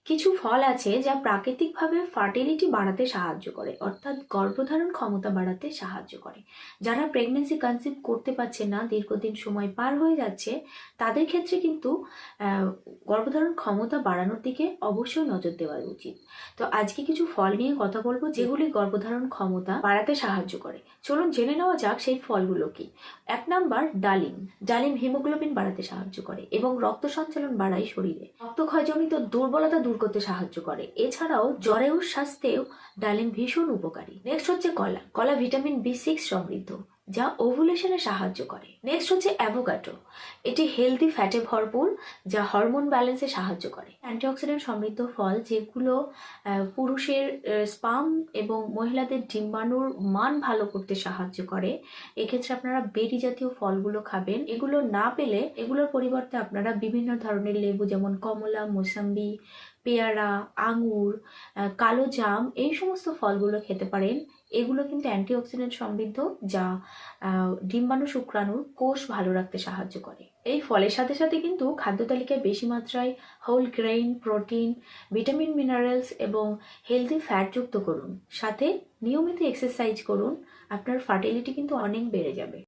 কিছু ফল আছে যা প্রাকৃতিকভাবে ফার্টিলিটি বাড়াতে সাহায্য করে, অর্থাৎ গর্ভধারণ ক্ষমতা বাড়াতে সাহায্য করে। যারা প্রেগনেন্সি কনসিভ করতে পারছে না, দীর্ঘদিন সময় পার হয়ে যাচ্ছে, তাদের ক্ষেত্রে কিন্তু গর্ভধারণ ক্ষমতা বাড়ানোর দিকে অবশ্যই নজর দেওয়া উচিত। তো আজকে কিছু ফল নিয়ে কথা বলবো যেগুলি গর্ভধারণ ক্ষমতা বাড়াতে সাহায্য করে। চলুন জেনে নেওয়া যাক সেই ফলগুলো কি। 1 নাম্বার ডালিম। ডালিম হিমোগ্লোবিন বাড়াতে সাহায্য করে এবং রক্ত সঞ্চালন বাড়ায় শরীরে। রক্তক্ষয়জনিত দুর্বলতা দূর করতে সাহায্য করে। এছাড়াও জ্বরেও স্বাস্থ্যেও ডালিম ভীষণ উপকারী। নেক্সট হচ্ছে কলা। কলা ভিটামিন B6 সমৃদ্ধ, যা ওভুলেশনে সাহায্য করে। নেক্সট হচ্ছে অ্যাভোকাডো। এটি হেলদি ফ্যাটে ভরপুর, যা হরমোন ব্যালেন্সে সাহায্য করে। অ্যান্টিঅক্সিডেন্ট সমৃদ্ধ ফল যেগুলো পুরুষের স্পাম এবং মহিলাদের ডিম্বাণুর মান ভালো করতে সাহায্য করে। এক্ষেত্রে আপনারা বেরি জাতীয় ফলগুলো খাবেন। এগুলো না পেলে এগুলোর পরিবর্তে আপনারা বিভিন্ন ধরনের লেবু, যেমন কমলা, মোসাম্বি, পেয়ারা, আঙুর, কালো জাম, এই সমস্ত ফলগুলো খেতে পারেন। এগুলো কিন্তু অ্যান্টিঅক্সিডেন্ট সমৃদ্ধ, যা ডিম্বাণু শুক্রাণুর কোষ ভালো রাখতে সাহায্য করে। এই ফলের সাথে সাথে কিন্তু খাদ্য তালিকায় বেশি মাত্রায় whole grain, protein, vitamin, minerals এবং হেলদি ফ্যাট যুক্ত করুন। সাথে নিয়মিত এক্সারসাইজ করুন, আপনার ফার্টিলিটি কিন্তু অনেক বেড়ে যাবে।